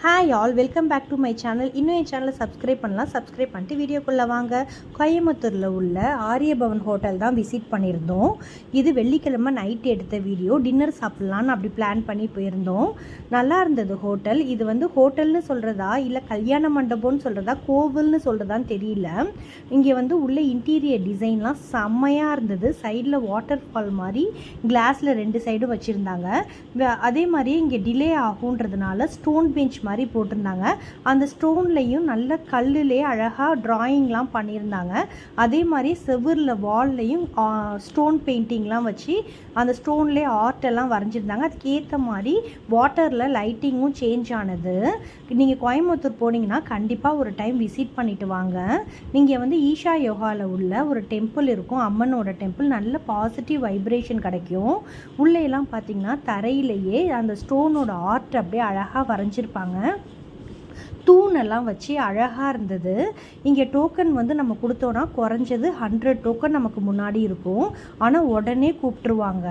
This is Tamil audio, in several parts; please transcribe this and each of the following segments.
Hi all, welcome back to my channel. இன்னும் என் சேனலை சப்ஸ்கிரைப் பண்ணலாம். சப்ஸ்கிரைப் பண்ணிட்டு வீடியோக்குள்ளே வாங்க. கோயம்புத்தூரில் உள்ள ஆரியபவன் ஹோட்டல் தான் விசிட் பண்ணியிருந்தோம். இது வெள்ளிக்கிழமை நைட்டு எடுத்த வீடியோ. டின்னர் சாப்பிட்லான்னு அப்படி பிளான் பண்ணி போயிருந்தோம். நல்லா இருந்தது ஹோட்டல். இது வந்து ஹோட்டல்னு சொல்கிறதா இல்லை கல்யாண மண்டபம்னு சொல்கிறதா கோவில்னு சொல்கிறதான்னு தெரியல. இங்கே வந்து உள்ள இன்டீரியர் டிசைன்லாம் செம்மையாக இருந்தது. சைடில் வாட்டர் ஃபால் மாதிரி கிளாஸில் 2 சைடும் வச்சுருந்தாங்க. அதே மாதிரியே இங்கே டிலே ஆகுன்றதுனால ஸ்டோன் பெஞ்ச் மாதிரி போட்டிருந்தாங்க. அந்த ஸ்டோன்லையும் நல்ல கல்லுலேயே அழகாக ட்ராயிங்லாம் பண்ணியிருந்தாங்க. அதே மாதிரி செவுரில் வால்லையும் ஸ்டோன் பெயிண்டிங்லாம் வச்சு அந்த ஸ்டோன்லேயே ஆர்ட்டெல்லாம் வரைஞ்சிருந்தாங்க. அதுக்கேற்ற மாதிரி வாட்டரில் லைட்டிங்கும் சேஞ்ச் ஆனது. நீங்கள் கோயம்புத்தூர் போனீங்கன்னா கண்டிப்பாக ஒரு டைம் விசிட் பண்ணிவிட்டு வாங்க. நீங்கள் வந்து ஈஷா யோகாவில் உள்ள ஒரு டெம்பிள் இருக்கும், அம்மனோட டெம்பிள். நல்ல பாசிட்டிவ் வைப்ரேஷன் கிடைக்கும். உள்ளேலாம் பார்த்தீங்கன்னா தரையிலேயே அந்த ஸ்டோனோட ஆர்ட் அப்படியே அழகாக வரைஞ்சிருப்பாங்க. தூணெல்லாம் வச்சு அழகாக இருந்தது. இங்கே டோக்கன் வந்து நம்ம கொடுத்தோன்னா குறைஞ்சது 100 டோக்கன் நமக்கு முன்னாடி இருக்கும். ஆனால் உடனே கூப்பிட்ருவாங்க.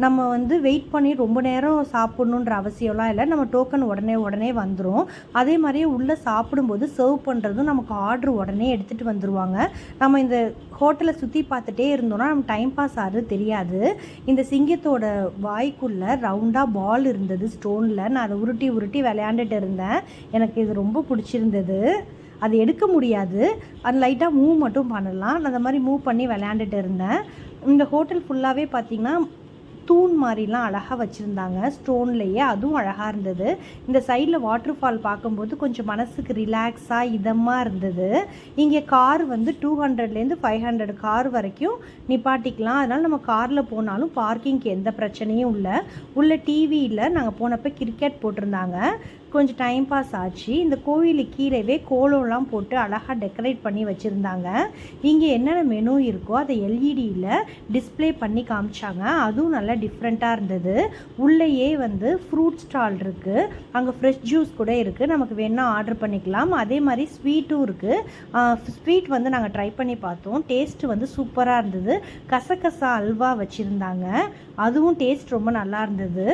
நம்ம வந்து வெயிட் பண்ணி ரொம்ப நேரம் சாப்பிட்ணுன்ற அவசியம்லாம் இல்லை. நம்ம டோக்கன் உடனே வந்துடும். அதே மாதிரியே உள்ளே சாப்பிடும்போது சர்வ் பண்ணுறதும் நமக்கு ஆர்டர் உடனே எடுத்துகிட்டு வந்துடுவாங்க. நம்ம இந்த ஹோட்டலை சுற்றி பார்த்துட்டே இருந்தோம்னா நம்ம டைம் பாஸ் ஆகிறது தெரியாது. இந்த சிங்கத்தோட வாய்க்குள்ளே ரவுண்டாக பால் இருந்தது ஸ்டோனில். நான் அதை உருட்டி விளையாண்டுட்டு இருந்தேன். எனக்கு இது ரொம்ப பிடிச்சிருந்தது. அது எடுக்க முடியாது, அது லைட்டாக மூவ் மட்டும் பண்ணலாம். அந்த மாதிரி மூவ் பண்ணி விளையாண்டுட்டு இருந்தேன். இந்த ஹோட்டல் ஃபுல்லாகவே பார்த்திங்கன்னா தூண் மாதிரிலாம் அழகாக வச்சுருந்தாங்க ஸ்டோன்லேயே. அதுவும் அழகாக இருந்தது. இந்த சைடில் வாட்டர் ஃபால் பார்க்கும்போது கொஞ்சம் மனசுக்கு ரிலாக்ஸாக இதமாக இருந்தது. இங்கே கார் வந்து 200லேருந்து 500 கார் வரைக்கும் நிப்பாட்டிக்கலாம். அதனால் நம்ம காரில் போனாலும் பார்க்கிங்க்கு எந்த பிரச்சனையும் இல்லை. உள்ள டிவியில் நாங்கள் போனப்போ கிரிக்கெட் போட்டிருந்தாங்க. கொஞ்சம் டைம் பாஸ் ஆச்சு. இந்த கோவிலுக்கு கீழவே கோலம்லாம் போட்டு அழகாக டெக்கரேட் பண்ணி வச்சுருந்தாங்க. இங்கே என்னென்ன மெனு இருக்கோ அதை எல்இடியில் டிஸ்பிளே பண்ணி காமிச்சாங்க. அதுவும் நல்லா டிஃப்ரெண்ட்டாக இருந்தது. உள்ளேயே வந்து ஃப்ரூட் ஸ்டால் இருக்குது. அங்கே ஃப்ரெஷ் ஜூஸ் கூட இருக்குது. நமக்கு வேணால் ஆர்டர் பண்ணிக்கலாம். அதே மாதிரி ஸ்வீட்டும் இருக்குது. ஸ்வீட் வந்து நாங்கள் ட்ரை பண்ணி பார்த்தோம். டேஸ்ட்டு வந்து சூப்பராக இருந்தது. கசகசா அல்வா வச்சுருந்தாங்க. அதுவும் டேஸ்ட் ரொம்ப நல்லா இருந்தது.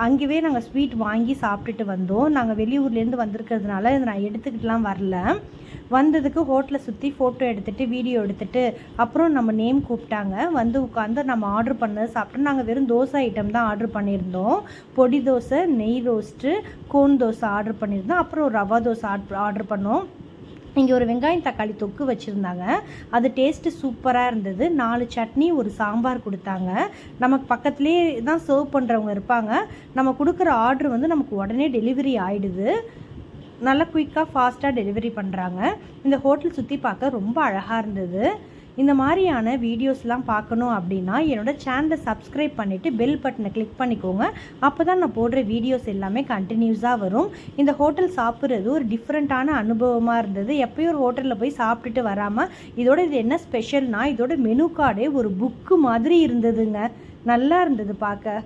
அங்கேயே நாங்கள் ஸ்வீட் வாங்கி சாப்பிட்டுட்டு வந்தோம். நாங்கள் வெளியூர்லேருந்து வந்திருக்கிறதுனால இதை நான் எடுத்துக்கிட்டுலாம் வரல. வந்ததுக்கு ஹோட்டலை சுற்றி ஃபோட்டோ எடுத்துகிட்டு வீடியோ எடுத்துகிட்டு அப்புறம் நம்ம நேம் கூப்பிட்டாங்க. வந்து உட்காந்து நம்ம ஆர்டர் பண்ணது சாப்பிட்டோம். நாங்கள் வெறும் தோசை ஐட்டம் தான் ஆர்டர் பண்ணியிருந்தோம். பொடி தோசை, நெய் ரோஸ்ட்டு, கோன் தோசை ஆர்டர் பண்ணியிருந்தோம். அப்புறம் ரவா தோசை ஆர்டர் பண்ணோம். இங்கே ஒரு வெங்காயம் தக்காளி தொக்கு வச்சுருந்தாங்க. அது டேஸ்ட்டு சூப்பராக இருந்தது. 4 சட்னி, ஒரு சாம்பார் கொடுத்தாங்க. நமக்கு பக்கத்துலேயே தான் சர்வ் பண்ணுறவங்க இருப்பாங்க. நம்ம கொடுக்குற ஆர்டர் வந்து நமக்கு உடனே டெலிவரி ஆகிடுது. நல்லா குயிக்காக ஃபாஸ்ட்டாக டெலிவரி பண்ணுறாங்க. இந்த ஹோட்டல் சுற்றி பார்க்க ரொம்ப அழகாக இருந்தது. இந்த மாதிரியான வீடியோஸ்லாம் பார்க்கணும் அப்படின்னா என்னோடய சேனலை சப்ஸ்கிரைப் பண்ணிவிட்டு பெல் பட்டனை கிளிக் பண்ணிக்கோங்க. அப்போ தான் நான் போடுற வீடியோஸ் எல்லாமே கண்டினியூஸாக வரும். இந்த ஹோட்டல் சாப்பிட்றது ஒரு டிஃப்ரெண்ட்டான அனுபவமாக இருந்தது. எப்போயும் ஒரு ஹோட்டலில் போய் சாப்பிட்டுட்டு வராமல் இது என்ன ஸ்பெஷல்னால் இதோட மெனு கார்டே ஒரு புக்கு மாதிரி இருந்ததுங்க. நல்லா இருந்தது பார்க்க.